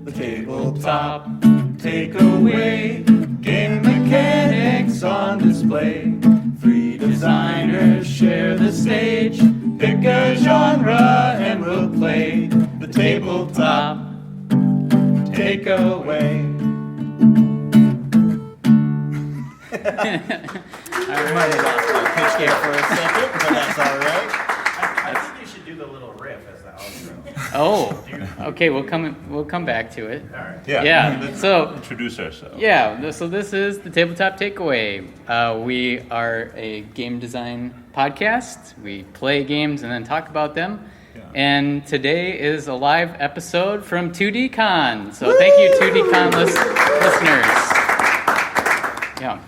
The tabletop takeaway, game mechanics on display. 3 designers share the stage, pick a genre and we'll play. The tabletop takeaway. I might have lost my pitch there for a second, but that's all right. I think you should do the little riff as the outro. Oh, okay. We'll come back to it. All right. Yeah. Let's So introduce ourselves. yeah. So this is the Tabletop Takeaway. We are a game design podcast. We play games and then talk about them. Yeah. And today is a live episode from 2DCon. So thank you, 2DCon listeners. Yeah.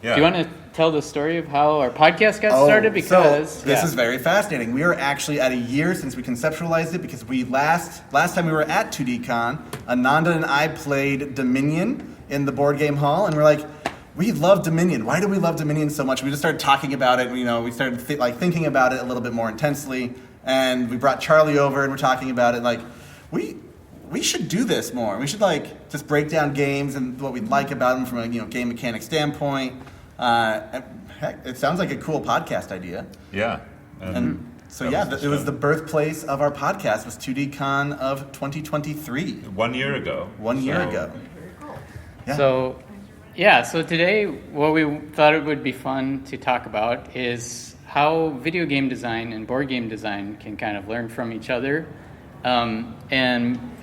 Yeah. Do you want to tell the story of how our podcast got started? Because so this is very fascinating. We are actually at a year since we conceptualized it, because we last time we were at 2DCon, Ananda and I played Dominion in the board game hall, and we're like, we love Dominion. Why do we love Dominion so much? We just started talking about it. We started thinking about it a little bit more intensely, and we brought Charlie over, and we're talking about it. Like, we should do this more. We should just break down games and what we like about them from a game mechanic standpoint. Heck, it sounds like a cool podcast idea. Yeah. And so it was the birthplace of our podcast, was 2DCon of 2023. 1 year ago. 1 year ago. Yeah. So today what we thought it would be fun to talk about is how video game design and board game design can kind of learn from each other. And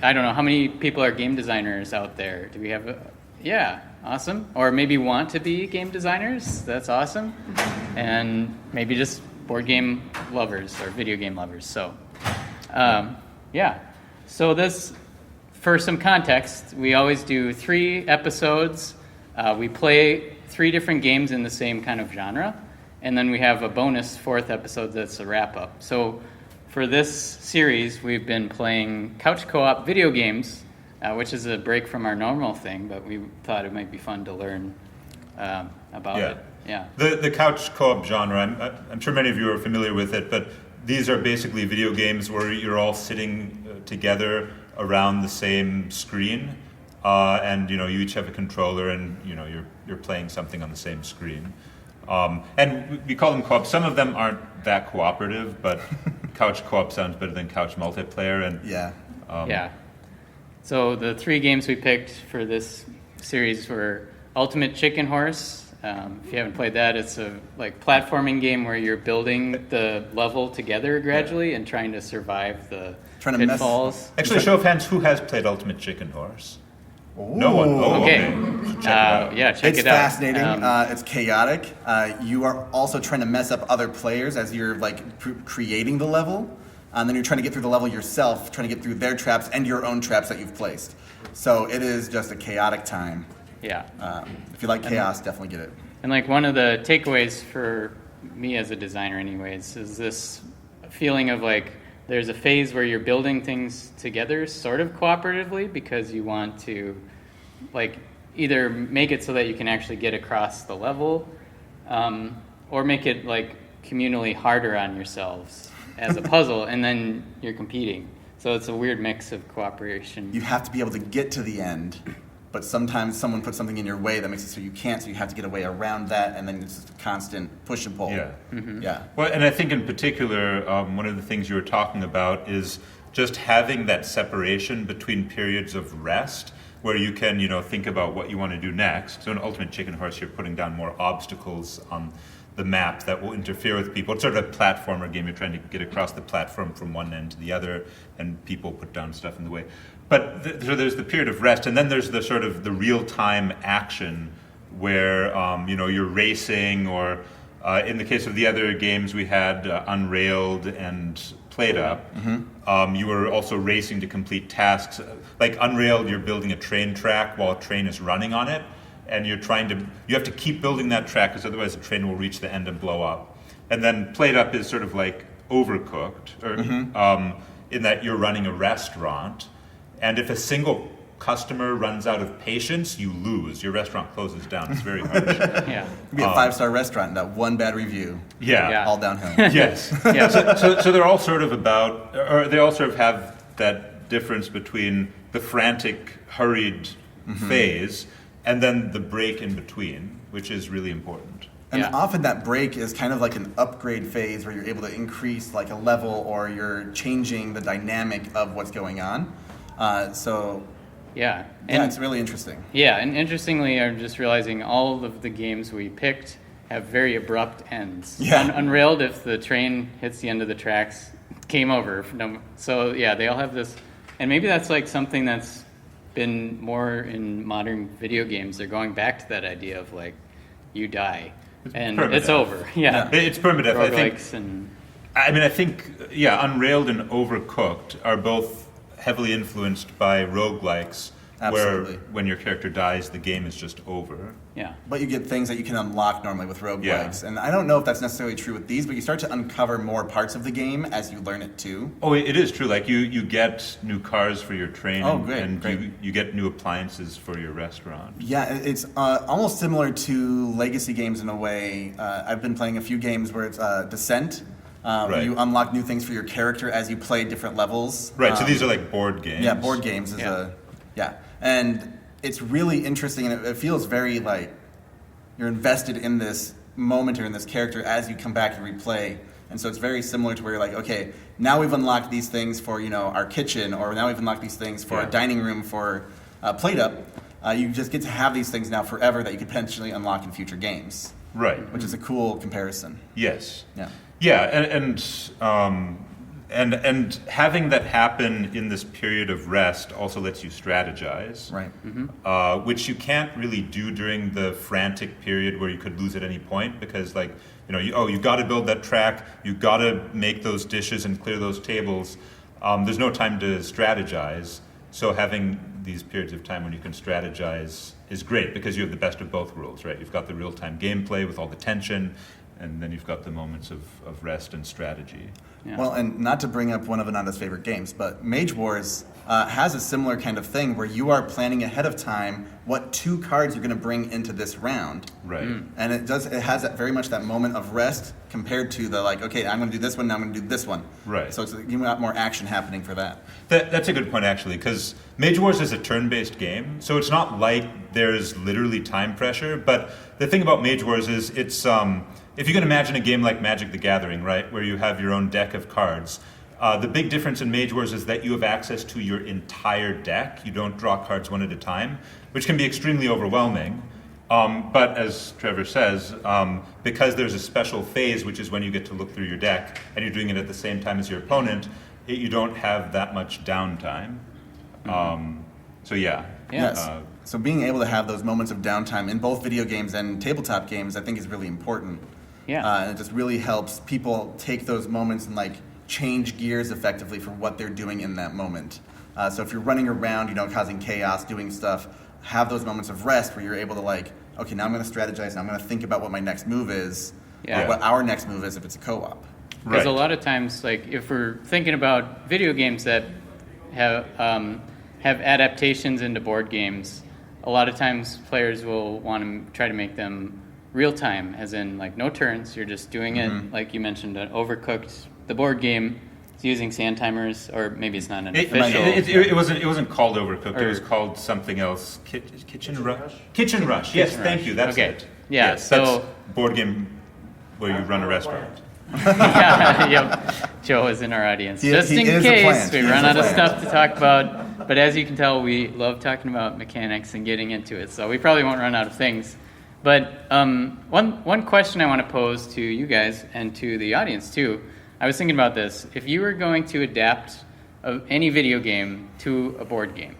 I don't know, how many people are game designers out there? Do we have yeah, awesome. Or maybe want to be game designers. That's awesome. And maybe just board game lovers or video game lovers. So, yeah. So this, for some context, we always do 3 episodes. We play 3 different games in the same kind of genre. And then we have a bonus 4th episode that's a wrap-up. So for this series, we've been playing couch co-op video games, which is a break from our normal thing, but we thought it might be fun to learn about it. Yeah. The couch co-op genre, I'm sure many of you are familiar with it, but these are basically video games where you're all sitting together around the same screen, and you each have a controller, and you're playing something on the same screen. And we call them co-op. Some of them aren't that cooperative, but couch co-op sounds better than couch multiplayer. And yeah. So the 3 games we picked for this series were Ultimate Chicken Horse. If you haven't played that, it's a platforming game where you're building the level together gradually and trying to survive the pitfalls. Actually, show of hands, who has played Ultimate Chicken Horse? Ooh. No one. Oh, Okay. Check it out. Yeah, check It's it out. fascinating. It's chaotic. You are also trying to mess up other players as you're creating the level. And then you're trying to get through the level yourself, trying to get through their traps and your own traps that you've placed. So it is just a chaotic time. Yeah. If you like chaos, definitely get it. And one of the takeaways for me as a designer anyways is this feeling of there's a phase where you're building things together sort of cooperatively because you want to either make it so that you can actually get across the level, or make it communally harder on yourselves as a puzzle, and then you're competing. So it's a weird mix of cooperation. You have to be able to get to the end, but sometimes someone puts something in your way that makes it so you can't, so you have to get a way around that, and then it's just a constant push and pull. Yeah. Mm-hmm. Yeah. Well, and I think in particular, one of the things you were talking about is just having that separation between periods of rest where you can, think about what you want to do next. So in Ultimate Chicken Horse, you're putting down more obstacles on the map that will interfere with people. It's sort of a platformer game. You're trying to get across the platform from one end to the other, and people put down stuff in the way. But so there's the period of rest, and then there's the sort of the real-time action where you're racing, or in the case of the other games we had, Unrailed and Played Up, you were also racing to complete tasks. Like Unrailed, you're building a train track while a train is running on it, and you have to keep building that track because otherwise the train will reach the end and blow up. And then Played Up is sort of like Overcooked, or in that you're running a restaurant, and if a single customer runs out of patience, you lose. Your restaurant closes down. It's very harsh. Yeah. It could be a 5-star restaurant and that one bad review. Yeah. All downhill. Yes. Yeah. So they're all sort of about, or they all sort of have that difference between the frantic, hurried phase, and then the break in between, which is really important. And Yeah. often that break is kind of like an upgrade phase where you're able to increase like a level or you're changing the dynamic of what's going on. So Yeah. yeah, it's really interesting. Yeah, and interestingly, I'm just realizing all of the games we picked have very abrupt ends. Yeah. Unrailed, if the train hits the end of the tracks, game over. So yeah, they all have this, and maybe that's like something that's been more in modern video games. They're going back to that idea of like, you die, and permadeath. it's over. Yeah. It's permadeath. I think, Unrailed and Overcooked are both heavily influenced by roguelikes, Absolutely. where when your character dies, the game is just over. Yeah. But you get things that you can unlock normally with roguelikes. Yeah. And I don't know if that's necessarily true with these, but you start to uncover more parts of the game as you learn it too. Oh, it is true. Like you get new cars for your train, Oh, great, and great. You get new appliances for your restaurant. Yeah, it's almost similar to legacy games in a way. I've been playing a few games where it's Descent. Where Right. you unlock new things for your character as you play different levels. Right. So these are like board games. Yeah, board games is and it's really interesting, and it feels very like you're invested in this moment or in this character as you come back and replay. And so it's very similar to where you're like, okay, now we've unlocked these things for our kitchen, or now we've unlocked these things for our dining room for Plate Up. You just get to have these things now forever that you could potentially unlock in future games, Right. which is a cool comparison. Yes. Yeah. Yeah, and having that happen in this period of rest also lets you strategize, Right. which you can't really do during the frantic period where you could lose at any point, because you got to build that track, you got to make those dishes and clear those tables. There's no time to strategize, so having these periods of time when you can strategize is great, because you have the best of both worlds, right? You've got the real-time gameplay with all the tension, and then you've got the moments of rest and strategy. Yeah. Well, and not to bring up one of Ananda's favorite games, but Mage Wars has a similar kind of thing where you are planning ahead of time what 2 cards you're going to bring into this round. Right. And it has that very much that moment of rest compared to the like, okay, I'm going to do this one, now I'm going to do this one. Right. So it's you got more action happening for that. That's a good point, actually, because Mage Wars is a turn-based game, so it's not like there's literally time pressure. But the thing about Mage Wars is it's if you can imagine a game like Magic the Gathering, right, where you have your own deck of cards, the big difference in Mage Wars is that you have access to your entire deck. You don't draw cards one at a time, which can be extremely overwhelming. But as Trevor says, because there's a special phase, which is when you get to look through your deck, and you're doing it at the same time as your opponent, you don't have that much downtime. So yeah. Yes. So being able to have those moments of downtime in both video games and tabletop games, I think is really important. Yeah. And it just really helps people take those moments and like change gears effectively for what they're doing in that moment. So if you're running around, causing chaos, doing stuff, have those moments of rest where you're able to like, okay, now I'm going to strategize, and I'm going to think about what my next move is, or what our next move is if it's a co-op. Because a lot of times, like if we're thinking about video games that have adaptations into board games, a lot of times players will want to try to make them real time, as in like no turns. You're just doing it, like you mentioned, an Overcooked. The board game is using sand timers, or maybe it's not an official. It wasn't called Overcooked. It was called something else. Kitchen Rush. Kitchen Rush. Yes, thank you. That's it. Yeah. Yes, so that's board game where you run a restaurant. yeah, yep. Joe is in our audience. Just in case we run out of stuff to talk about. But as you can tell, we love talking about mechanics and getting into it. So we probably won't run out of things. But one question I want to pose to you guys and to the audience too. I was thinking about this. If you were going to adapt any video game to a board game,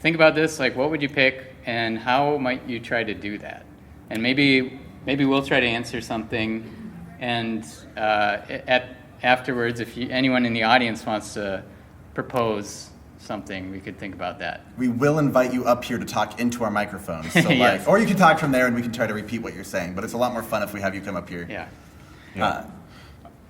think about this. Like, what would you pick, and how might you try to do that? And maybe we'll try to answer something. And afterwards, if anyone in the audience wants to propose something, we could think about that. We will invite you up here to talk into our microphones. So Yes. or you can talk from there and we can try to repeat what you're saying, but it's a lot more fun if we have you come up here. Yeah.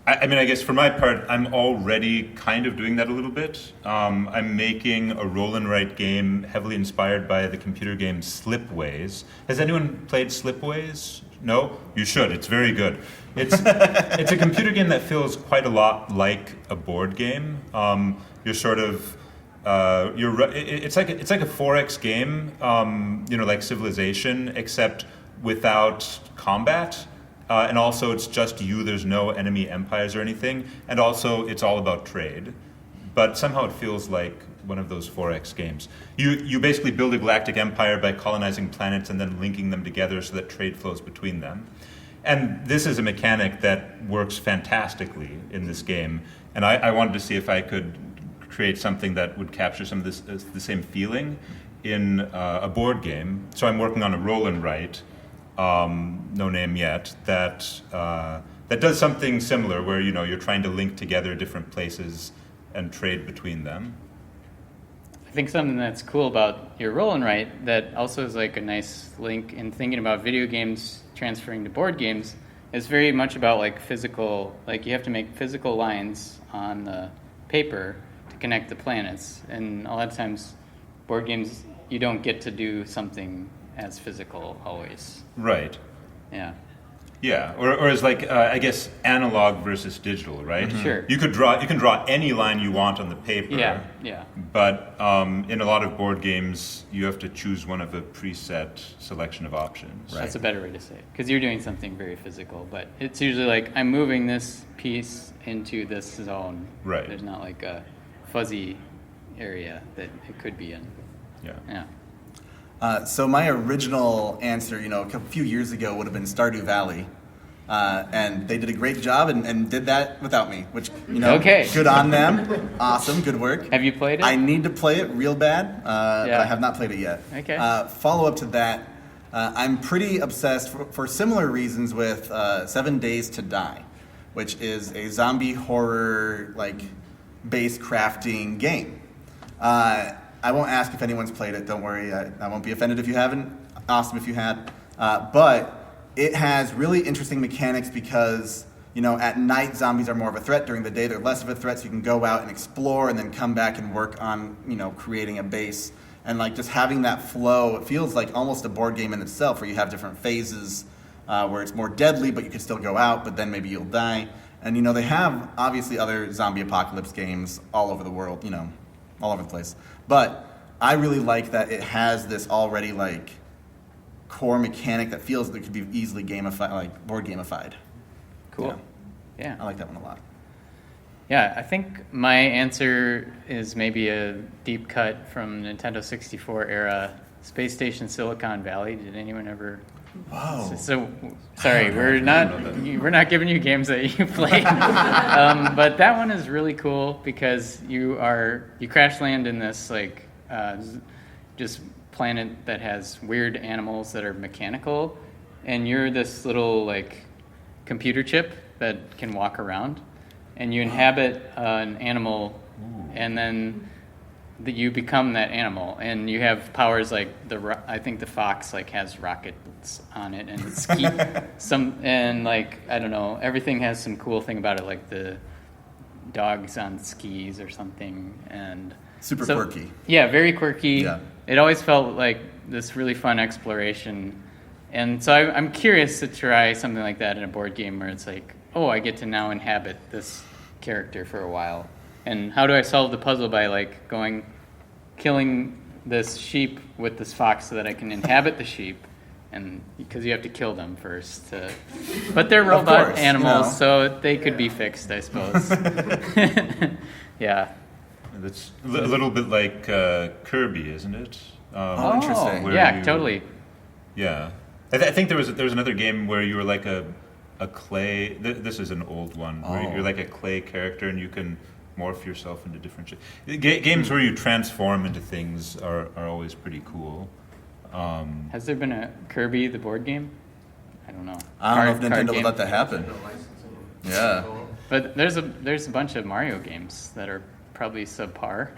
I mean, I guess for my part, I'm already kind of doing that a little bit. I'm making a roll and write game heavily inspired by the computer game Slipways. Has anyone played Slipways? No? You should. It's very good. It's a computer game that feels quite a lot like a board game. You're sort of It's like a 4X game, like Civilization, except without combat. And also, it's just you. There's no enemy empires or anything. And also, it's all about trade. But somehow it feels like one of those 4X games. You basically build a galactic empire by colonizing planets and then linking them together so that trade flows between them. And this is a mechanic that works fantastically in this game. And I wanted to see if I could create something that would capture some of the same feeling in a board game. So I'm working on a roll and write, no name yet, that does something similar, where you're trying to link together different places and trade between them. I think something that's cool about your roll and write that also is like a nice link in thinking about video games transferring to board games is very much about like physical, like you have to make physical lines on the paper to connect the planets, and a lot of times board games you don't get to do something as physical always. Right. Yeah. Yeah, or as like I guess analog versus digital, right? Mm-hmm. Sure. You can draw any line you want on the paper. Yeah. Yeah. But in a lot of board games, you have to choose one of a preset selection of options. Right. That's a better way to say it, because you're doing something very physical. But it's usually like I'm moving this piece into this zone. Right. There's not like a fuzzy area that it could be in. Yeah. Yeah. So my original answer, a few years ago would have been Stardew Valley. And they did a great job and did that without me, which, Okay. good on them. Awesome, good work. Have you played it? I need to play it real bad, but Yeah. I have not played it yet. Okay. Follow up to that, I'm pretty obsessed for similar reasons with 7 Days to Die, which is a zombie horror, base crafting game. I won't ask if anyone's played it. Don't worry. I won't be offended if you haven't. Awesome if you had. But it has really interesting mechanics because, at night zombies are more of a threat. During the day, they're less of a threat. So you can go out and explore and then come back and work on, creating a base. And just having that flow, it feels like almost a board game in itself, where you have different phases where it's more deadly, but you can still go out, but then maybe you'll die. And, they have obviously other zombie apocalypse games all over the world, all over the place. But I really like that it has this already core mechanic that feels that it could be easily gamified, board gamified. Cool. Yeah. I like that one a lot. Yeah, I think my answer is maybe a deep cut from Nintendo 64 era, Space Station Silicon Valley. Did anyone ever? Whoa. So sorry, we're not giving you games that you played, but that one is really cool because you crash land in this just planet that has weird animals that are mechanical, and you're this little computer chip that can walk around, and you inhabit an animal, and then you become that animal, and you have powers like I think the fox has rockets on it, and I don't know, everything has some cool thing about it, like the dogs on skis or something, and Super quirky. Yeah, very quirky. Yeah. It always felt like this really fun exploration, and so I'm curious to try something like that in a board game where it's I get to now inhabit this character for a while. And how do I solve the puzzle by killing this sheep with this fox so that I can inhabit the sheep, and because you have to kill them first. But they're robot animals, so they could be fixed, I suppose. Yeah. That's a little bit like Kirby, isn't it? Interesting. Yeah, totally. Yeah. I think there was another game where you were like a clay. This is an old one where you're like a clay character and you can morph yourself into different shit. Games where you transform into things are always pretty cool. Has there been a Kirby the board game? I don't know. I don't know if Card Nintendo would game? let that happen. Yeah. But there's a bunch of Mario games that are probably subpar.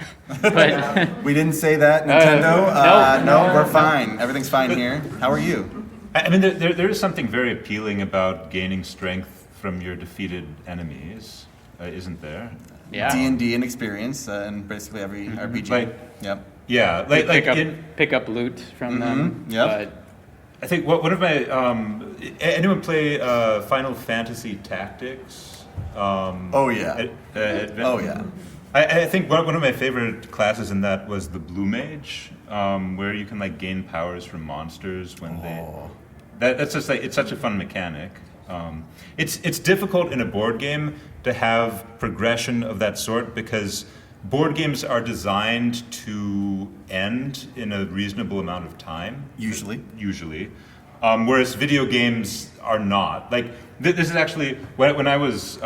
But We didn't say that, Nintendo. No, we're fine. Everything's fine here. How are you? I mean, there is something very appealing about gaining strength from your defeated enemies, isn't there? yeah, D&D and experience and basically every RPG. Like- Yep. Yeah, pick up loot from them. Yep. But I think one of my anyone play Final Fantasy Tactics? Oh yeah. Oh yeah. I think one of my favorite classes in that was the Blue Mage, where you can like gain powers from monsters when that's just like, it's such a fun mechanic. It's difficult in a board game to have progression of that sort because board games are designed to end in a reasonable amount of time. Usually. Whereas video games are not. Like this is actually when I was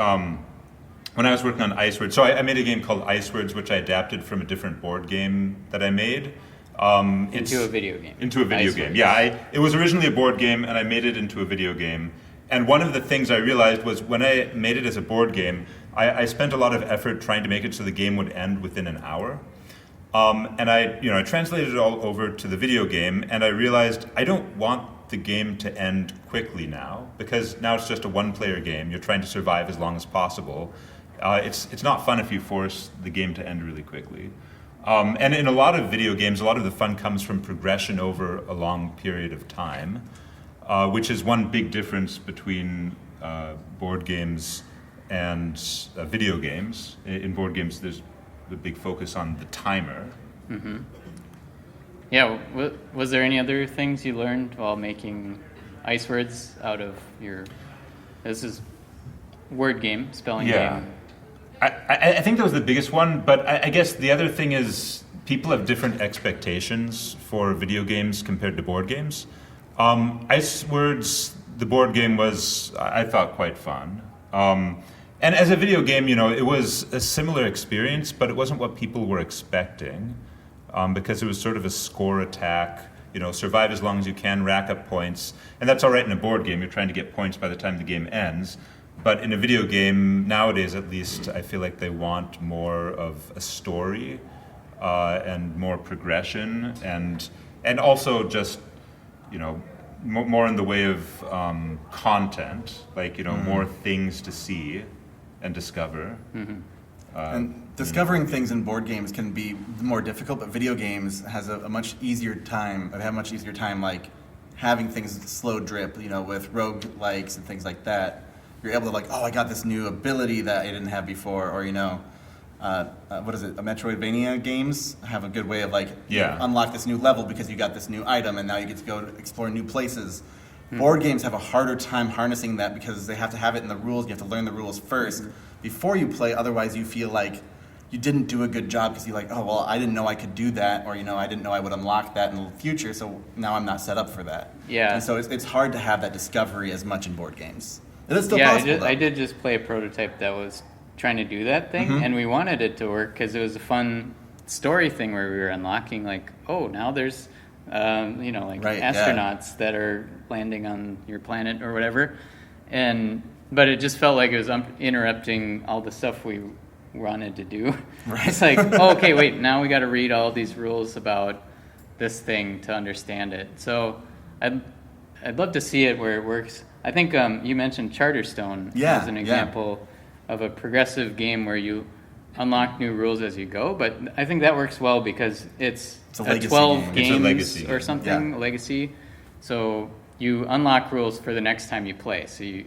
working on Icewords. So I made a game called Icewords, which I adapted from a different board game that I made. Into a video game. Into a video game. Yeah, it was originally a board game, and I made it into a video game. And one of the things I realized was when I made it as a board game, I spent a lot of effort trying to make it so the game would end within an hour. And I translated it all over to the video game, and I realized I don't want the game to end quickly now, because now it's just a one-player game. You're trying to survive as long as possible. It's not fun if you force the game to end really quickly. And in a lot of video games, a lot of the fun comes from progression over a long period of time, which is one big difference between board games and video games. In board games, there's the big focus on the timer. Mm-hmm. Yeah, was there any other things you learned while making Icewords out of your... This is word game, spelling game. I think that was the biggest one, but I guess the other thing is people have different expectations for video games compared to board games. Icewords, the board game, was, I thought, quite fun. And as a video game, it was a similar experience, but it wasn't what people were expecting, because it was sort of a score attack, survive as long as you can, rack up points. And that's all right in a board game. You're trying to get points by the time the game ends. But in a video game, nowadays at least, I feel like they want more of a story and more progression, and also just, more in the way of content, like, more things to see and discover. Mm-hmm. And discovering things in board games can be more difficult, but video games has a much easier time. Have a much easier time, like having things slow drip. With roguelikes and things like that, you're able to like, oh, I got this new ability that I didn't have before, or what is it? Metroidvania games have a good way of like unlock this new level because you got this new item, and now you get to go explore new places. Board games have a harder time harnessing that because they have to have it in the rules. You have to learn the rules first before you play. Otherwise, you feel like you didn't do a good job because you're like, oh, well, I didn't know I could do that, or, I didn't know I would unlock that in the future, so now I'm not set up for that. Yeah. And so it's hard to have that discovery as much in board games. It is still possible, I did just play a prototype that was trying to do that thing, and we wanted it to work because it was a fun story thing where we were unlocking, like, oh, now there's... astronauts that are landing on your planet or whatever, but it just felt like it was interrupting all the stuff we wanted to do. Right. It's like, oh, okay, wait, now we got to read all these rules about this thing to understand it. So I'd love to see it where it works. I think you mentioned Charterstone as an example of a progressive game where you unlock new rules as you go, but I think that works well because it's a 12 games or something, a legacy. So you unlock rules for the next time you play. So you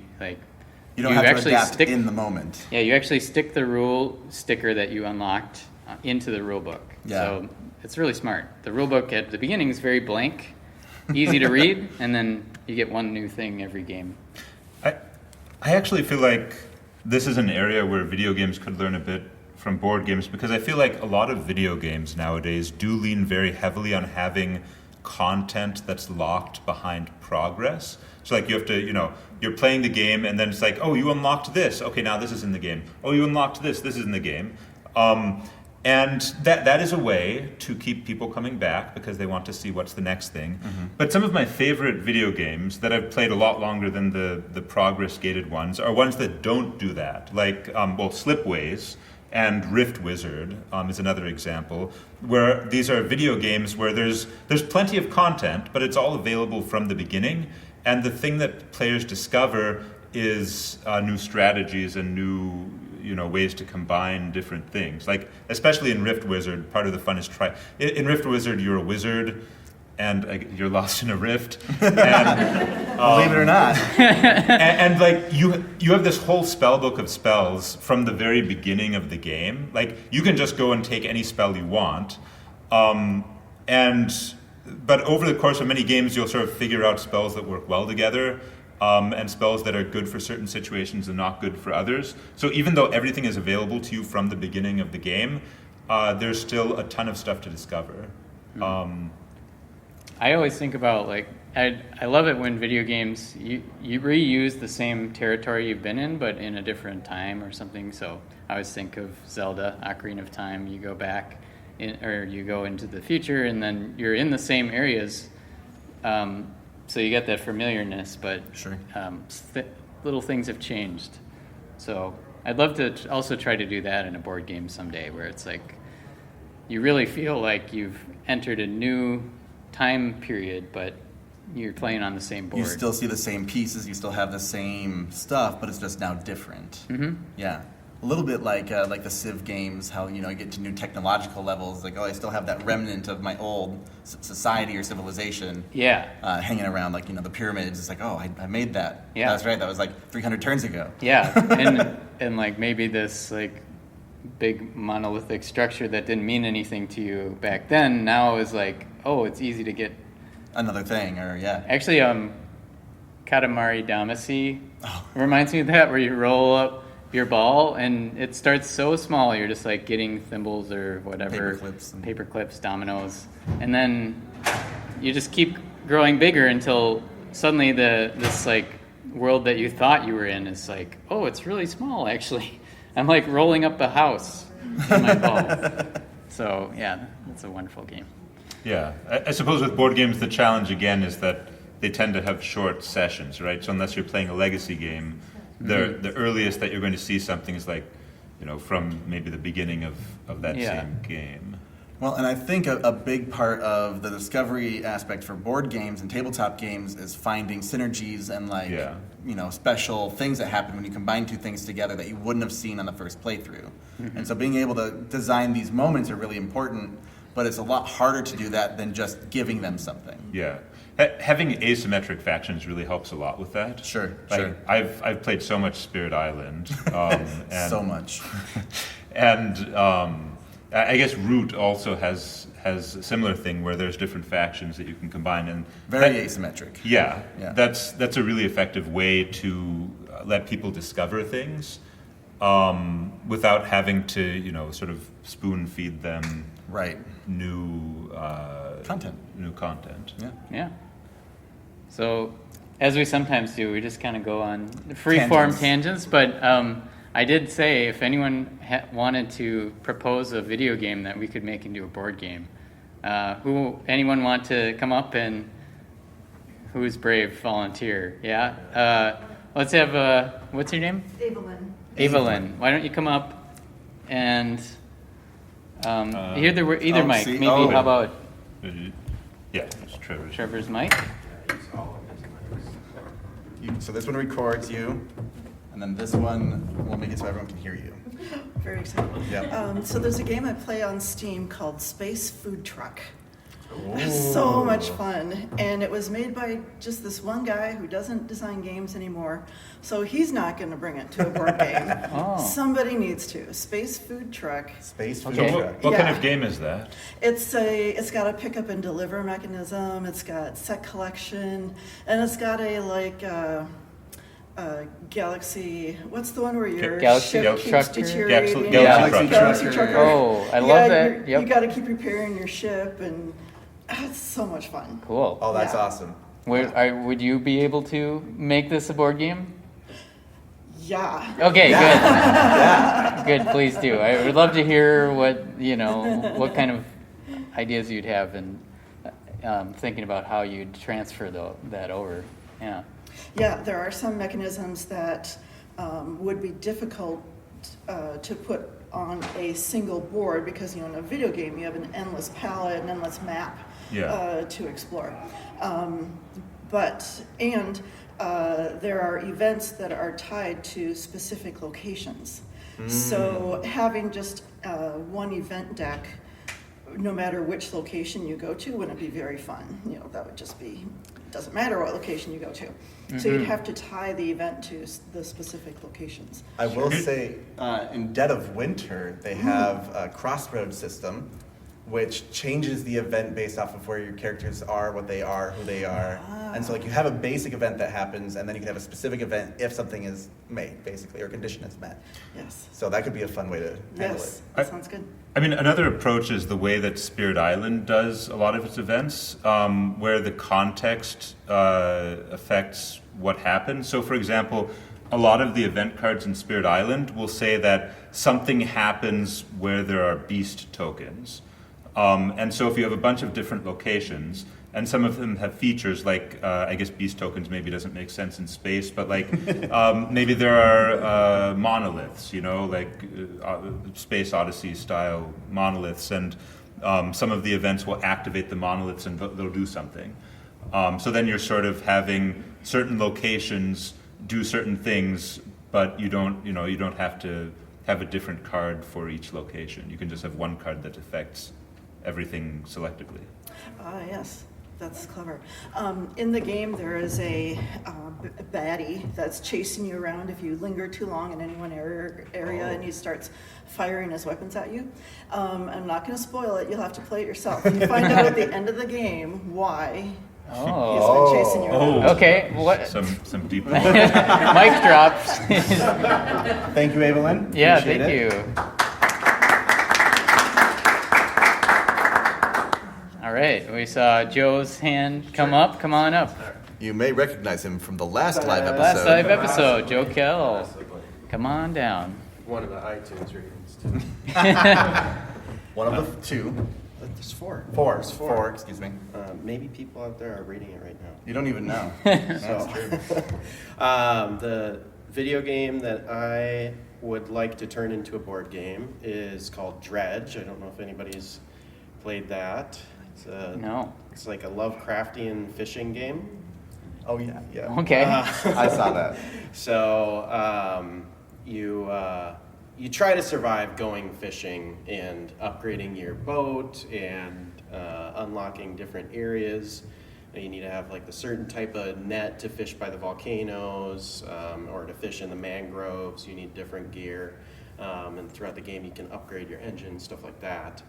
don't have to adapt in the moment. Yeah, you actually stick the rule sticker that you unlocked into the rule book. Yeah. So it's really smart. The rule book at the beginning is very blank, easy to read, and then you get one new thing every game. I actually feel like this is an area where video games could learn a bit from board games, because I feel like a lot of video games nowadays do lean very heavily on having content that's locked behind progress. So like you have to, you're playing the game and then it's like, oh, you unlocked this. Okay, now this is in the game. Oh, you unlocked this. This is in the game. And that is a way to keep people coming back because they want to see what's the next thing. Mm-hmm. But some of my favorite video games that I've played a lot longer than the progress-gated ones are ones that don't do that. Like, Slipways and Rift Wizard is another example, where these are video games where there's plenty of content, but it's all available from the beginning. And the thing that players discover is new strategies and new ways to combine different things. Like, especially in Rift Wizard, part of the fun is in Rift Wizard, you're a wizard, you're lost in a rift. And, Believe it or not. and like you have this whole spell book of spells from the very beginning of the game. Like you can just go and take any spell you want, but over the course of many games, you'll sort of figure out spells that work well together, and spells that are good for certain situations and not good for others. So even though everything is available to you from the beginning of the game, there's still a ton of stuff to discover. I always think about, like, I love it when video games, you reuse the same territory you've been in, but in a different time or something. So I always think of Zelda, Ocarina of Time. You go back, or you go into the future, and then you're in the same areas. So you get that familiarness, but Sure. little things have changed. So I'd love to also try to do that in a board game someday, where it's like you really feel like you've entered a new time period, but you're playing on the same board. You still see the same pieces, you still have the same stuff, but it's just now different. Mm-hmm. Yeah. A little bit like the Civ games, how you get to new technological levels. Like, I still have that remnant of my old society or civilization. Yeah. Hanging around, like the pyramids. It's like, oh, I made that. Yeah. That's right. That was like 300 turns ago. Yeah, and like maybe this like big monolithic structure that didn't mean anything to you back then now is like, oh, it's easy to get. Another thing, or yeah. Actually, Katamari Damacy reminds me of that, where you roll up your ball and it starts so small, you're just like getting thimbles or whatever, paper clips, dominoes, and then you just keep growing bigger until suddenly this like world that you thought you were in is like, oh, it's really small actually. I'm like rolling up a house in my ball. So yeah, it's a wonderful game. Yeah, I suppose with board games, the challenge again is that they tend to have short sessions, right? So unless you're playing a legacy game, the earliest that you're going to see something is like, from maybe the beginning of that same game. Well, and I think a big part of the discovery aspect for board games and tabletop games is finding synergies and special things that happen when you combine two things together that you wouldn't have seen on the first playthrough. Mm-hmm. And so being able to design these moments are really important, but it's a lot harder to do that than just giving them something. Yeah. Having asymmetric factions really helps a lot with that. Sure. I've played so much Spirit Island. And, so much. And I guess Root also has a similar thing where there's different factions that you can combine. And very asymmetric. Yeah. That's a really effective way to let people discover things without having to, sort of spoon feed them new content. Yeah. So, as we sometimes do, we just kind of go on free-form tangents. But I did say if anyone wanted to propose a video game that we could make into a board game, anyone want to come up and who's brave volunteer? Yeah. Let's have what's your name? Evelyn. Why don't you come up and either mic? See, maybe how about yeah, it's Trevor. Trevor's mic? So this one records you, and then this one will make it so everyone can hear you. Very excited. Yeah. So there's a game I play on Steam called Space Food Truck. It's so much fun, and it was made by just this one guy who doesn't design games anymore, so he's not going to bring it to a board game. Somebody needs to. Space Food Truck. Space Food So Truck. what kind of game is that? It's got a pick up and deliver mechanism. It's got set collection, and it's got a Galaxy. What's the one where your Galaxy ship keeps Trucker? deteriorating? Galaxy Trucker. Oh, I love that. Yep. You got to keep repairing your ship, and it's so much fun. Cool. Oh, that's Yeah. awesome. Would you be able to make this a board game? Yeah. Okay, good. Good, please do. I would love to hear what kind of ideas you'd have, and thinking about how you'd transfer that over. Yeah. Yeah, there are some mechanisms that would be difficult to put on a single board because, in a video game you have an endless palette, an endless map to explore. There are events that are tied to specific locations. So having just one event deck no matter which location you go to, wouldn't be very fun. You know, that would just be, doesn't matter what location you go to. So you'd have to tie the event to the specific locations. I will say, in Dead of Winter, they have a crossroad system, which changes the event based off of where your characters are, what they are, who they are. And so like you have a basic event that happens, and then you can have a specific event if something is made, basically, or condition is met. Yes. So that could be a fun way to handle Yes, it. that sounds good. I mean, another approach is the way that Spirit Island does a lot of its events, where the context affects what happens. So, for example, a lot of the event cards in Spirit Island will say that something happens where there are beast tokens. And so if you have a bunch of different locations, and some of them have features like, I guess beast tokens maybe doesn't make sense in space, but like maybe there are monoliths, you know, like Space Odyssey style monoliths, and some of the events will activate the monoliths and they'll do something. So then you're sort of having certain locations do certain things, but you don't have to have a different card for each location. You can just have one card that affects everything selectively. Yes, that's clever. In the game, there is a baddie that's chasing you around if you linger too long in any one area and he starts firing his weapons at you. I'm not going to spoil it. You'll have to play it yourself. You find out at the end of the game why he's been chasing you around. Okay, what? Some deep. Mic drops. Thank you, Evelyn. Yeah, Appreciate thank it. you. All right, we saw Joe's hand come up. Come on up. You may recognize him from the last live episode. Last live episode, Joe Kell. Come on down. One of the iTunes ratings too. One of the two. There's four. Four, excuse me. Maybe people out there are reading it right now. You don't even know. That's true. The video game that I would like to turn into a board game is called Dredge. I don't know if anybody's played that. No. It's like a Lovecraftian fishing game. Oh yeah, yeah. Okay. I saw that. So you try to survive going fishing and upgrading your boat and unlocking different areas. And you need to have like a certain type of net to fish by the volcanoes or to fish in the mangroves. You need different gear. And throughout the game you can upgrade your engine, stuff like that.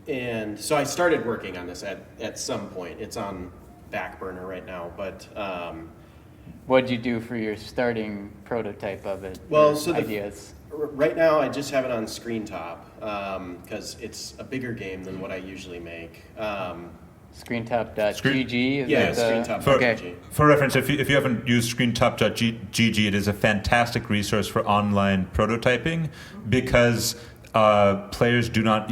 And so I started working on this at some point. It's on back burner right now, but What'd you do for your starting prototype of it? well, Or so ideas. Right now I just have it on screen top because it's a bigger game than what I usually make. Screentop.gg. Is Yeah, that the- screentop.gg. Okay. For reference, if you haven't used screentop.gg, it is a fantastic resource for online prototyping because players you don't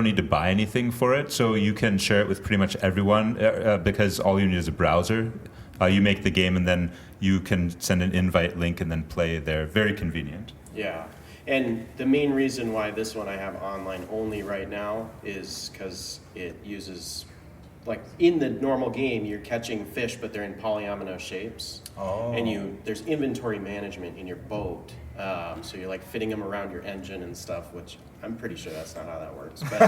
need to buy anything for it, so you can share it with pretty much everyone because all you need is a browser. You make the game and then you can send an invite link and then play there. Very convenient. Yeah, and the main reason why this one I have online only right now is because it uses, like in the normal game, you're catching fish, but they're in polyomino shapes. Oh. And there's inventory management in your boat. So you're like fitting them around your engine and stuff, which I'm pretty sure that's not how that works. But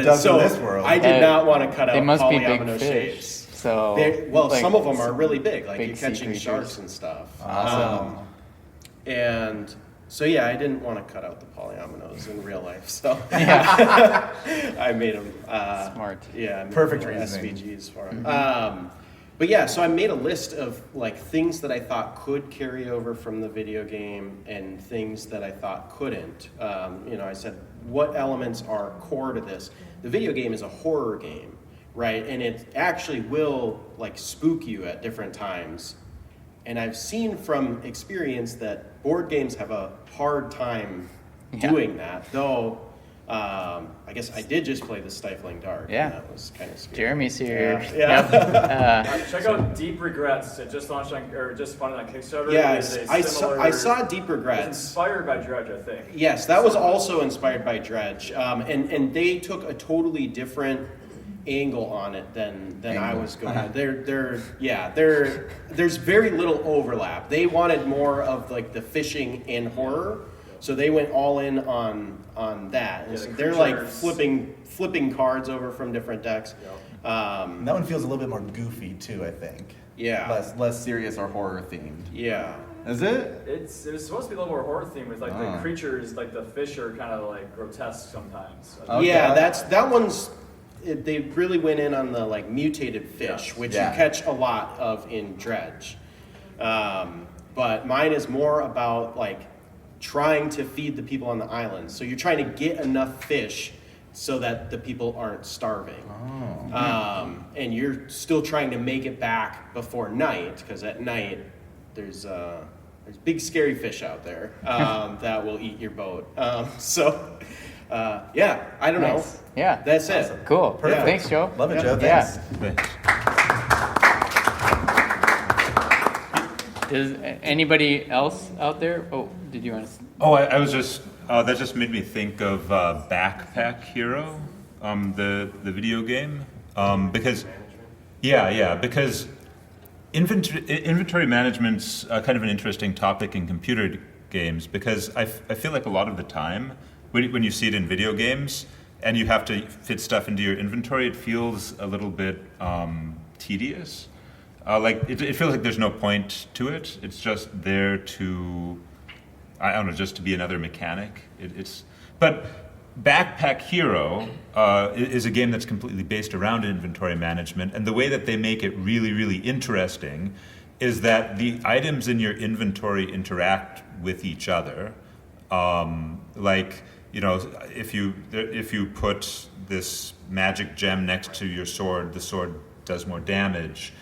It does so in this world. I did not want to cut out They must be big polyomino fish. shapes. So like, some of them are really big, like big you're sea catching creatures. sharks and stuff. Awesome. And so yeah, I didn't want to cut out the polyominoes in real life, so I made them Smart. Yeah, I made Perfect little reasoning. SVGs for them. But yeah, so I made a list of like things that I thought could carry over from the video game and things that I thought couldn't. I said, what elements are core to this? The video game is a horror game, right? And it actually will like spook you at different times. And I've seen from experience that board games have a hard time doing that, though I guess I did just play The Stifling Dark. Yeah. And that was kind of scary. Jeremy's here. Yeah. Yep. Check out Deep Regrets. It just launched on, or just funded on Kickstarter. Yeah, It is a I similar- saw Deep It's Regrets. inspired by Dredge, I think. Yes, that was also inspired by Dredge. And they took a totally different angle on it than I was going. There's very little overlap. They wanted more of like the fishing and horror, so they went all in on that. And Yeah, so the they're like creatures. flipping cards over from different decks. And that one feels a little bit more goofy too, I think. Yeah. Less serious or horror themed. Yeah. Is it? It was supposed to be a little more horror themed with like Ah. the creatures, like the fish are kind of like grotesque sometimes. Okay. Yeah, that one's. They really went in on the like mutated fish, which Yeah. you catch a lot of in Dredge. But mine is more about like trying to feed the people on the island. So you're trying to get enough fish so that the people aren't starving. And you're still trying to make it back before night, because at night there's big scary fish out there that will eat your boat. Yeah, I don't know. Nice. Yeah. That's it. Cool. Perfect. Thanks, Joe. Love it, Joe. Yeah. Thanks. Thanks. Does anybody else out there? Oh, did you want to? Oh, I was just that just made me think of Backpack Hero, the video game, because because inventory management's kind of an interesting topic in computer games, because I feel like a lot of the time when you see it in video games and you have to fit stuff into your inventory, it feels a little bit tedious. Like it feels like there's no point to it. It's just there to, I don't know, just to be another mechanic. But Backpack Hero is a game that's completely based around inventory management, and the way that they make it really, really interesting is that the items in your inventory interact with each other. Like, you know, if you put this magic gem next to your sword, the sword does more damage.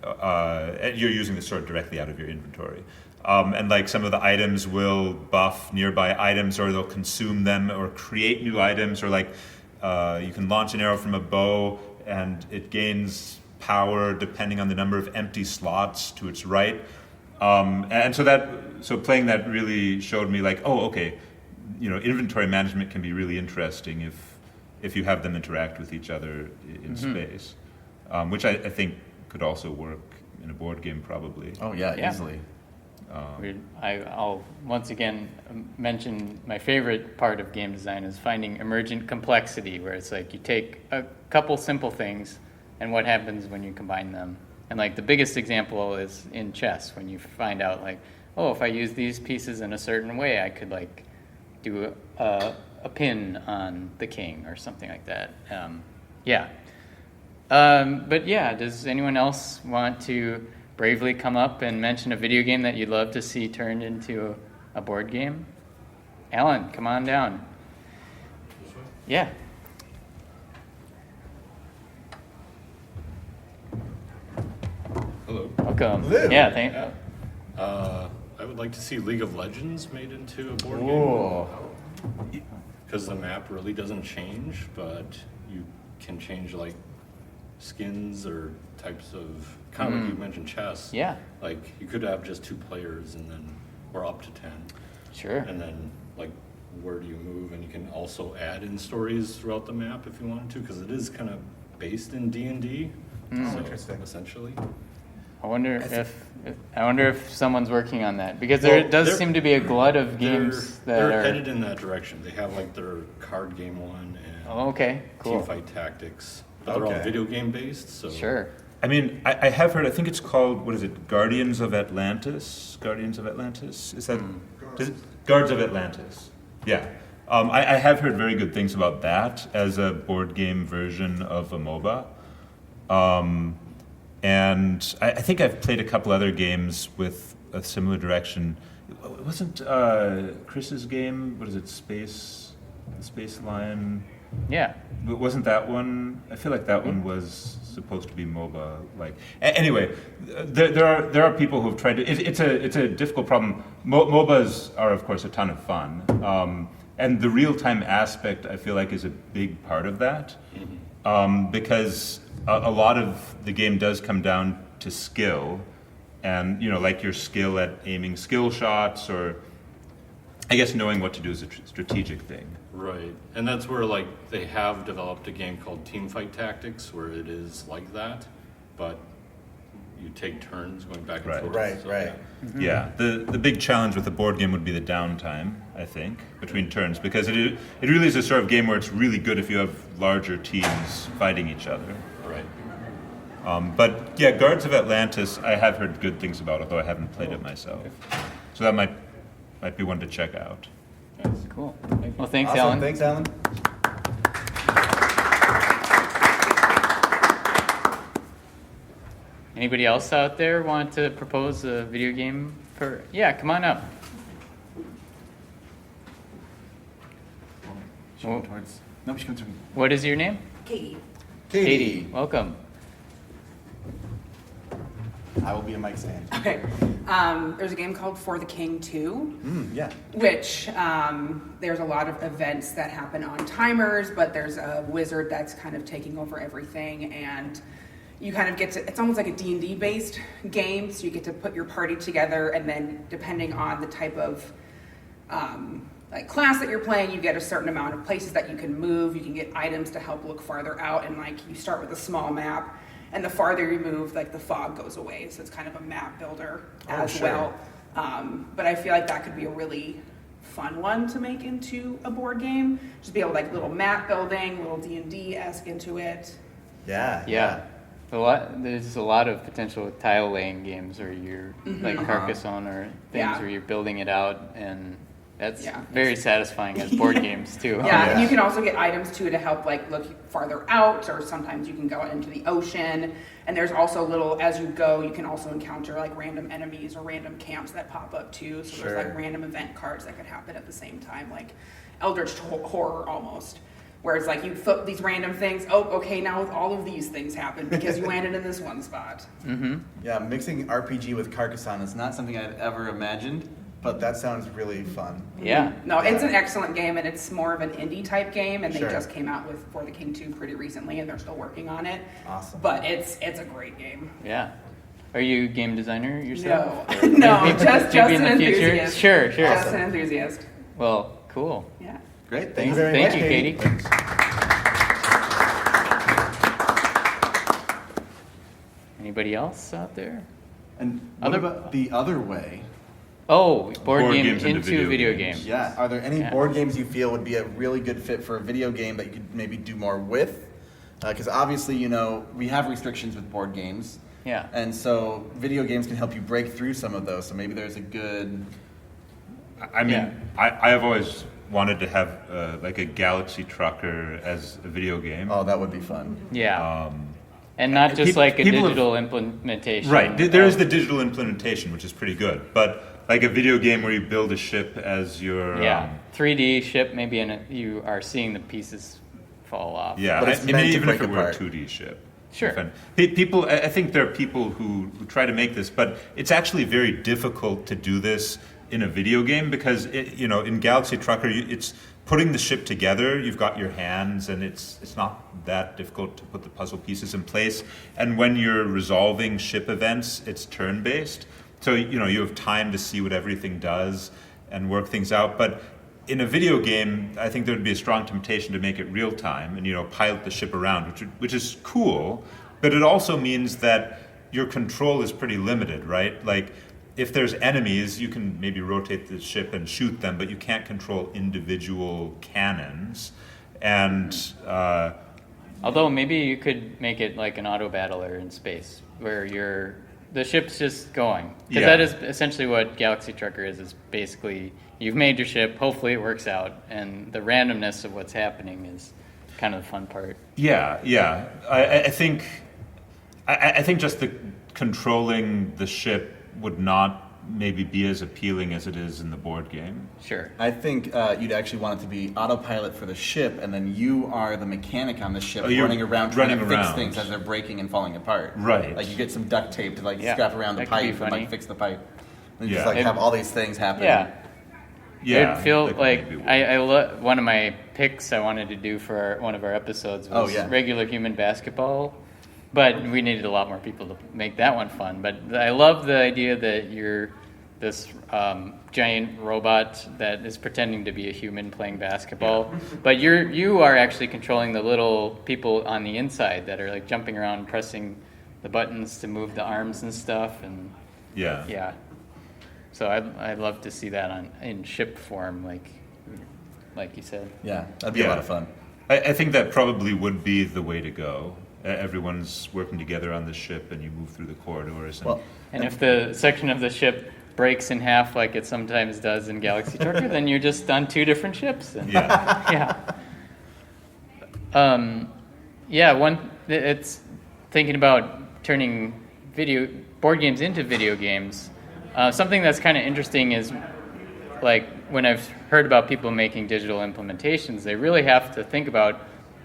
You're using the sword directly out of your inventory. And like some of the items will buff nearby items, or they'll consume them, or create new items, or like you can launch an arrow from a bow and it gains power depending on the number of empty slots to its right. And so playing that really showed me like, oh, okay, you know, inventory management can be really interesting if you have them interact with each other in space, which I think could also work in a board game probably. Oh yeah, Yeah. easily. I'll once again mention my favorite part of game design is finding emergent complexity, where it's like you take a couple simple things and what happens when you combine them. And like the biggest example is in chess, when you find out like, oh, if I use these pieces in a certain way, I could like do a pin on the king or something like that. But yeah, does anyone else want to bravely come up and mention a video game that you'd love to see turned into a board game? Alan, come on down. Yeah. Hello. Welcome. Hello. Yeah, thank I would like to see League of Legends made into a board Whoa. game. Because the map really doesn't change, but you can change like skins or types of, kind of like you mentioned chess. Yeah. Like you could have just 2 players and then, or up to 10. Sure. And then like where do you move? And you can also add in stories throughout the map if you wanted to, because it is kind of based in D&D. So, interesting. essentially. I wonder if someone's working on that, because there Well, does they're- seem to be a glut of games they're that are. headed in that direction. They have like their card game one and Oh, okay, cool. Teamfight Tactics. But they're all Okay. video game based, so Sure. I mean, I have heard, I think it's called, what is it, Guardians of Atlantis? Guardians of Atlantis? Is that, Guards of Atlantis. Yeah. I have heard very good things about that as a board game version of a MOBA. And I think I've played a couple other games with a similar direction. It wasn't Chris's game, what is it, Space Lion? Yeah. Wasn't that one? I feel like that one was supposed to be MOBA. Like anyway, there are people who've tried to. It's a difficult problem. MOBAs are of course a ton of fun, and the real time aspect I feel like is a big part of that, because a lot of the game does come down to skill, and you know, like your skill at aiming skill shots, or I guess knowing what to do is a strategic thing. right. And that's where like they have developed a game called Teamfight Tactics, where it is like that, but you take turns going back and Right. forth. Right, So, right. Yeah, the big challenge with the board game would be the downtime, I think, between turns, because it really is a sort of game where it's really good if you have larger teams fighting each other. Right. But yeah, Guards of Atlantis, I have heard good things about, although I haven't played it myself. So that might be one to check out. Cool. Well, thanks, Awesome. Alan. Thanks, Alan. Anybody else out there want to propose a video game for? Yeah, come on up. She towards. No, she comes from What is your name? Katie. Katie. Welcome. I will be a mic stand. Okay. There's a game called For the King 2, Yeah. which there's a lot of events that happen on timers, but there's a wizard that's kind of taking over everything, and you kind of get to, it's almost like a D&D based game, so you get to put your party together, and then depending on the type of like class that you're playing, you get a certain amount of places that you can move. You can get items to help look farther out, and like you start with a small map, and the farther you move, like the fog goes away. So it's kind of a map builder as sure. well. But I feel like that could be a really fun one to make into a board game. Just be able to, like, little map building, little D&D-esque into it. Yeah. Yeah. There's a lot of potential tile laying games where you're like Carcassonne or things Yeah. where you're building it out, and that's Yeah. very satisfying as board games too. Yeah, and yeah. you can also get items too to help like look farther out, or sometimes you can go out into the ocean. And there's also little, as you go, you can also encounter like random enemies or random camps that pop up too. So Sure. there's like random event cards that could happen at the same time, like Eldritch Horror almost. Whereas like you flip these random things, oh, okay, now all of these things happen because you landed in this one spot. Yeah, mixing RPG with Carcassonne is not something I've ever imagined, but that sounds really fun. Yeah. No, it's an excellent game, and it's more of an indie type game, and Sure. they just came out with For the King 2 pretty recently, and they're still working on it. Awesome. But it's a great game. Yeah. Are you a game designer yourself? No, no, Maybe just in an the future? enthusiast. Sure. Just an enthusiast. Well, cool. Yeah. Great. Thank you very Thank much, you, Katie. Anybody else out there? And what Other- about the other way? Oh, board Board games games into into video video games. games. Yeah. Are there any Yeah. board games you feel would be a really good fit for a video game that you could maybe do more with? Because obviously, you know, we have restrictions with board games. Yeah. And so video games can help you break through some of those. So maybe there's a good... I mean, Yeah. I have always wanted to have like a Galaxy Trucker as a video game. Oh, that would be fun. Yeah. And not just People- like a people have- digital implementation. Right. There is of- the digital implementation, which is pretty good, but like a video game where you build a ship as your Yeah. 3D ship, maybe you are seeing the pieces fall off. yeah. But it's I mean, meant to even if break it were a apart. 2D ship. Sure. People, I think there are people who try to make this, but it's actually very difficult to do this in a video game because in Galaxy Trucker, it's putting the ship together. You've got your hands, and it's not that difficult to put the puzzle pieces in place. And when you're resolving ship events, it's turn-based, so you have time to see what everything does and work things out. But in a video game, I think there would be a strong temptation to make it real time and pilot the ship around, which is cool, but it also means that your control is pretty limited, right? Like if there's enemies, you can maybe rotate the ship and shoot them, but you can't control individual cannons. And Although maybe you could make it like an auto battler in space, where the ship's just going. Because Yeah. that is essentially what Galaxy Trucker is basically you've made your ship, hopefully it works out, and the randomness of what's happening is kind of the fun part. yeah. I think just the controlling the ship would not maybe be as appealing as it is in the board game. Sure. I think you'd actually want it to be autopilot for the ship, and then you are the mechanic on the ship Oh, you're running around trying to running fix around. things as they're breaking and falling apart. Right. Like you get some duct tape to like Yeah, strap around the that could be pipe and funny. like fix the pipe. And you Yeah. just like It- have all these things happening. Yeah. Yeah, It'd feel that could like maybe work. one of my picks I wanted to do for one of our episodes was Oh, yeah. regular human basketball, but we needed a lot more people to make that one fun. But I love the idea that you're this giant robot that is pretending to be a human playing basketball, but you are actually controlling the little people on the inside that are like jumping around, pressing the buttons to move the arms and stuff, and yeah. So I'd love to see that in ship form, like you said. Yeah, that'd be a lot of fun. I think that probably would be the way to go. Everyone's working together on the ship, and you move through the corridors. And if the section of the ship breaks in half like it sometimes does in Galaxy Trucker, then you're just on two different ships. And, it's thinking about turning board games into video games. Something that's kind of interesting is, like, when I've heard about people making digital implementations, they really have to think about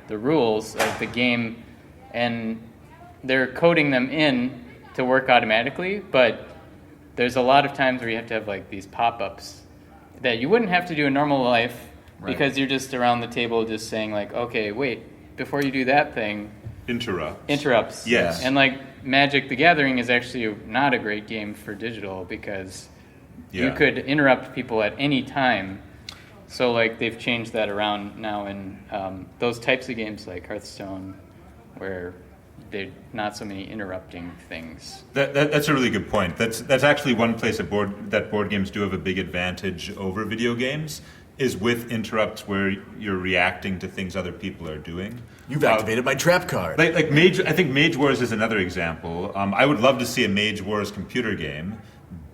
the rules of the game, and they're coding them in to work automatically, but there's a lot of times where you have to have like these pop-ups that you wouldn't have to do in normal life, because you're just around the table just saying like, okay, wait, before you do that thing, interrupts. Yes. And like Magic the Gathering is actually not a great game for digital, because you could interrupt people at any time. So like they've changed that around now in those types of games like Hearthstone, where there's not so many interrupting things. That's a really good point. That's actually one place that board games do have a big advantage over video games, is with interrupts where you're reacting to things other people are doing. You've activated my trap card. Like Mage, I think Mage Wars is another example. I would love to see a Mage Wars computer game,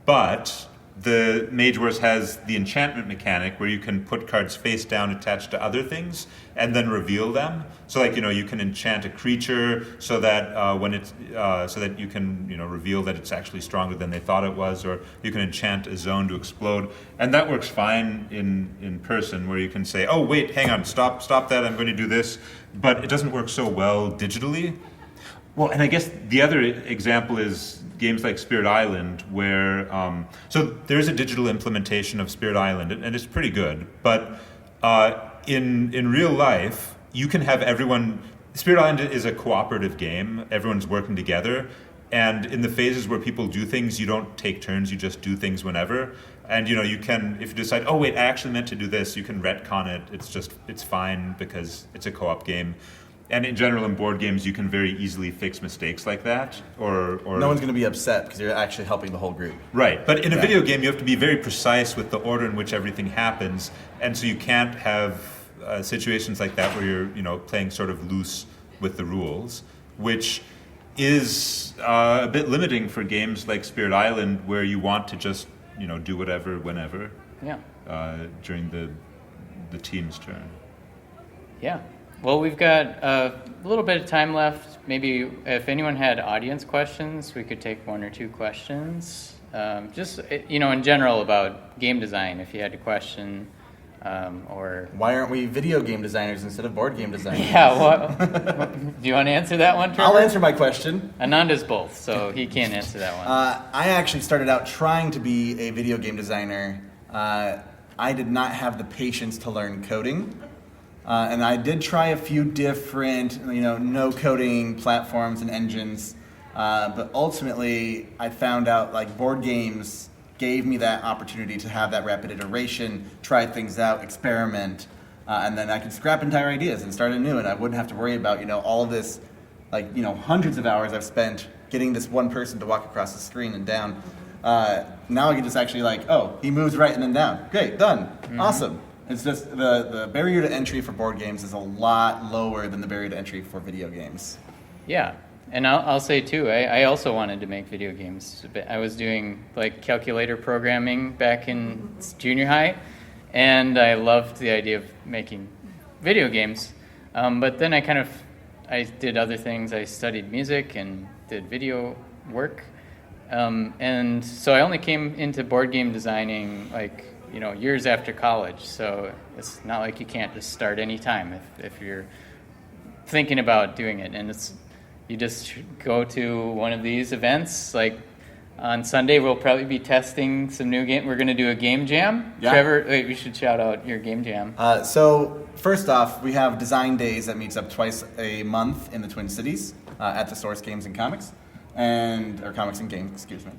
but the Mage Wars has the enchantment mechanic where you can put cards face down attached to other things and then reveal them. So like, you can enchant a creature so that so that you can, reveal that it's actually stronger than they thought it was, or you can enchant a zone to explode. And that works fine in person, where you can say, oh wait, hang on, stop that, I'm going to do this. But it doesn't work so well digitally. Well, and I guess the other example is games like Spirit Island, where so there's a digital implementation of Spirit Island, and it's pretty good. But in real life, you can have everyone. Spirit Island is a cooperative game. Everyone's working together, and in the phases where people do things, you don't take turns. You just do things whenever. And you can, if you decide, oh wait, I actually meant to do this, you can retcon it. It's fine because it's a co-op game. And in general, in board games, you can very easily fix mistakes like that, or no one's going to be upset because you're actually helping the whole group. Right, but in a video game, you have to be very precise with the order in which everything happens, and so you can't have situations like that where you're playing sort of loose with the rules, which is a bit limiting for games like Spirit Island, where you want to just do whatever whenever during the team's turn. Yeah. Well, we've got a little bit of time left. Maybe if anyone had audience questions, we could take one or two questions. Just, in general about game design, if you had a question, or... Why aren't we video game designers instead of board game designers? Yeah, do you want to answer that one, Trevor? I'll answer my question. Ananda's both, so he can't answer that one. I actually started out trying to be a video game designer. I did not have the patience to learn coding. And I did try a few different, no coding platforms and engines, but ultimately I found out like board games gave me that opportunity to have that rapid iteration, try things out, experiment, and then I could scrap entire ideas and start anew, and I wouldn't have to worry about all of this, hundreds of hours I've spent getting this one person to walk across the screen and down. Now I can just actually he moves right and then down. Great, done, awesome. It's just the barrier to entry for board games is a lot lower than the barrier to entry for video games. Yeah, and I'll say too, I also wanted to make video games. I was doing calculator programming back in junior high, and I loved the idea of making video games. But then I did other things. I studied music and did video work, and so I only came into board game designing years after college, so it's not like you can't just start any time if you're thinking about doing it. And you just go to one of these events. Like on Sunday, we'll probably be testing some new game. We're going to do a game jam. Yeah. Trevor, we should shout out your game jam. So first off, we have Design Days that meets up twice a month in the Twin Cities at the Source Games and Comics, or Comics and Games, excuse me.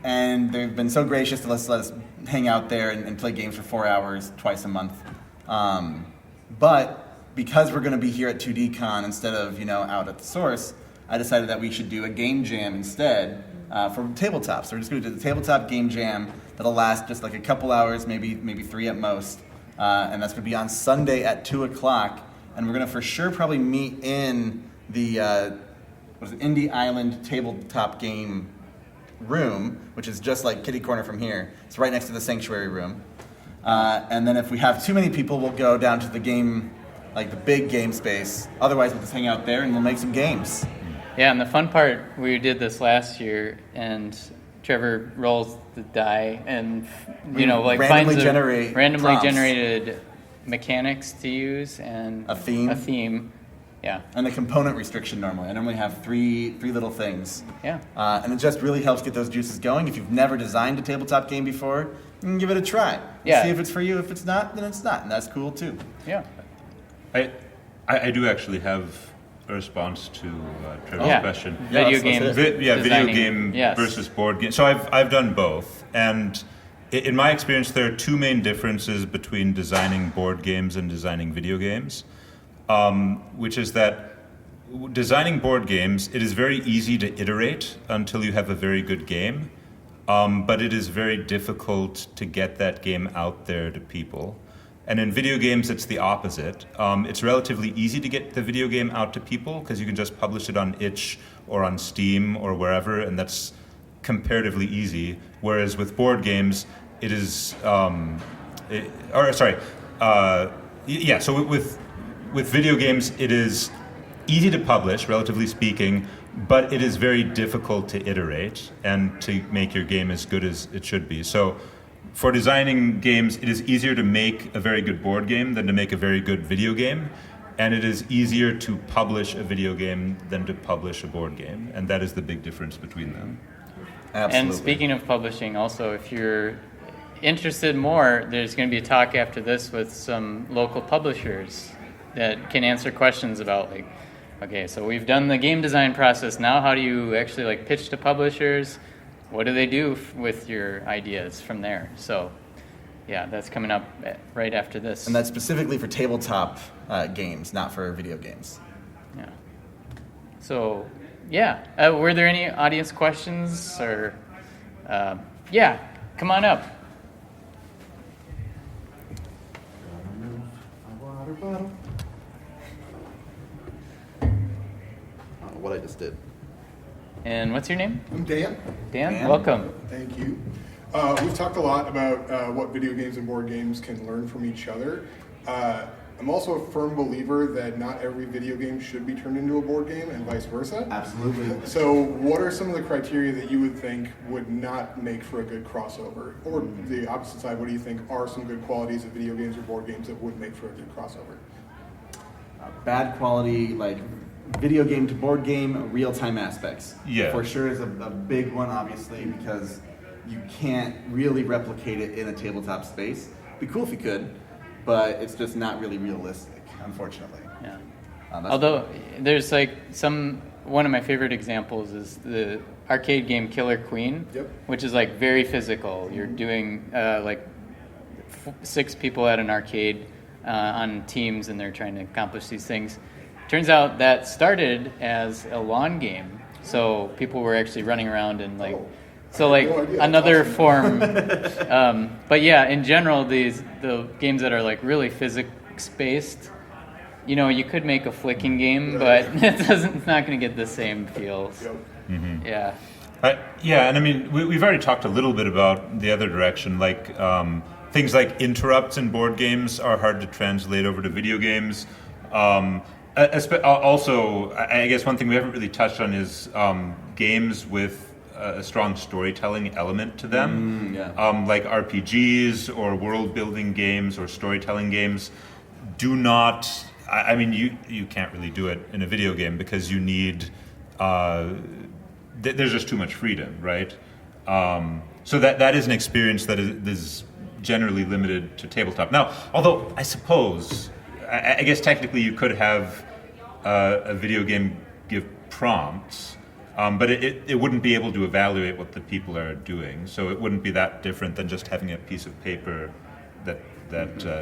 And they've been so gracious to let us hang out there and play games for 4 hours twice a month. But because we're going to be here at 2DCon instead of out at the Source, I decided that we should do a game jam instead for tabletops. So we're just going to do the tabletop game jam that'll last just like a couple hours, maybe 3 at most. And that's going to be on Sunday at 2 o'clock. And we're going to for sure probably meet in the Indie Island tabletop game room, which is just like kitty corner from here. It's right next to the sanctuary room. And then if we have too many people, we'll go down to the game, like the big game space. Otherwise, we'll just hang out there and we'll make some games. Yeah, and the fun part, we did this last year, and Trevor rolls the die and, like randomly finds generate randomly prompts. Generated mechanics to use and A theme. Yeah. And a component restriction normally. I normally have three little things. Yeah. And it just really helps get those juices going. If you've never designed a tabletop game before, you can give it a try. Yeah. See if it's for you. If it's not, then it's not. And that's cool too. Yeah. I do actually have a response to Trevor's Yeah. question. Yeah, Video let's game. hit Video designing. game Yes. versus board game. So I've done both, and in my experience, there are two main differences between designing board games and designing video games, which is that designing board games, it is very easy to iterate until you have a very good game, but it is very difficult to get that game out there to people. And in video games, it's the opposite. It's relatively easy to get the video game out to people because you can just publish it on itch or on Steam or wherever, and that's comparatively easy. Whereas with board games, it is, So with video games, it is easy to publish, relatively speaking, but it is very difficult to iterate and to make your game as good as it should be. So for designing games, it is easier to make a very good board game than to make a very good video game, and it is easier to publish a video game than to publish a board game, and that is the big difference between them. Absolutely. And speaking of publishing, also, if you're interested more, there's going to be a talk after this with some local publishers that can answer questions about, like, okay, so we've done the game design process. Now how do you actually like pitch to publishers? What do they do with your ideas from there? So, yeah, that's coming up right after this. And that's specifically for tabletop games, not for video games. Yeah. So, yeah. Were there any audience questions or? Yeah, come on up. Water bottle. What I just did. And what's your name? I'm Dan. Dan? Welcome. Thank you. We've talked a lot about what video games and board games can learn from each other. I'm also a firm believer that not every video game should be turned into a board game and vice versa. Absolutely. So what are some of the criteria that you would think would not make for a good crossover? Or the opposite side, what do you think are some good qualities of video games or board games that would make for a good crossover? Bad quality, like video game to board game, real-time aspects. Yeah. For sure is a big one, obviously, because you can't really replicate it in a tabletop space. It'd be cool if you could, but it's just not really realistic, unfortunately. Yeah. That's Although there's like one of my favorite examples is the arcade game Killer Queen, Yep. which is like very physical. You're doing 6 people at an arcade on teams, and they're trying to accomplish these things. Turns out that started as a lawn game, so people were actually running around and like. Oh. So like No idea. another That's form, but yeah, in general, the games that are like really physics based, you could make a flicking game, but it's not going to get the same feels. Yep. Yeah. Yeah, and I mean, we've already talked a little bit about the other direction, like things like interrupts in board games are hard to translate over to video games. Also, I guess one thing we haven't really touched on is games with a strong storytelling element to them, like RPGs or world-building games or storytelling games do not. I mean, you can't really do it in a video game because you need. There's just too much freedom, right? So that is an experience that is generally limited to tabletop. Now, although I suppose, I guess technically you could have a video game give prompts. But it wouldn't be able to evaluate what the people are doing, so it wouldn't be that different than just having a piece of paper that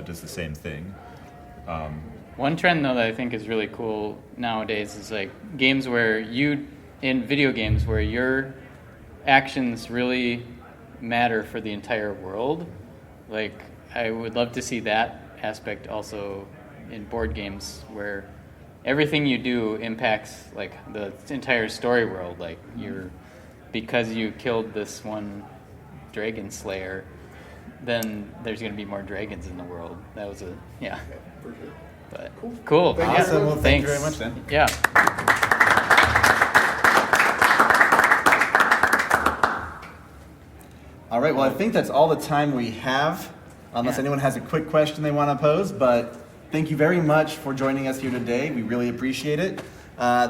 does the same thing. One trend though that I think is really cool nowadays is like games where in video games where your actions really matter for the entire world. Like I would love to see that aspect also in board games where everything you do impacts like the entire story world. Like because you killed this one dragon slayer, then there's going to be more dragons in the world. That was For sure. but cool. Awesome. Well, thank you Thanks. very much, then. Yeah. All right, well, I think that's all the time we have, unless anyone has a quick question they want to pose. But thank you very much for joining us here today. We really appreciate it.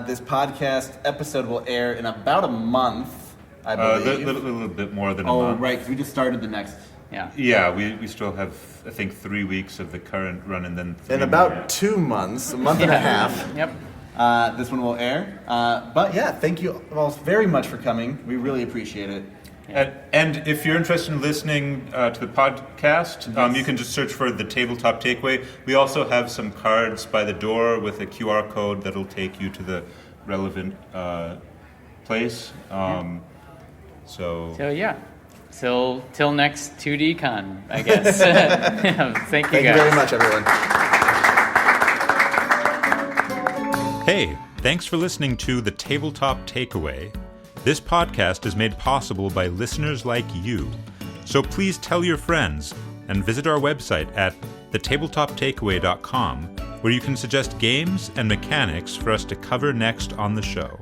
This podcast episode will air in about a month, I believe. A little bit more than a Oh, month. right, because we just started the next. Yeah, we still have, I think, 3 weeks of the current run and then 3 In about more. 2 months, a month and a half. Yep. This one will air. But yeah, thank you all very much for coming. We really appreciate it. And if you're interested in listening to the podcast, you can just search for the Tabletop Takeaway. We also have some cards by the door with a QR code that'll take you to the relevant place. So yeah. Till next 2DCon, I guess. Thank you Thank you guys. very much, everyone. Hey, thanks for listening to the Tabletop Takeaway. This podcast is made possible by listeners like you. So please tell your friends and visit our website at thetabletoptakeaway.com, where you can suggest games and mechanics for us to cover next on the show.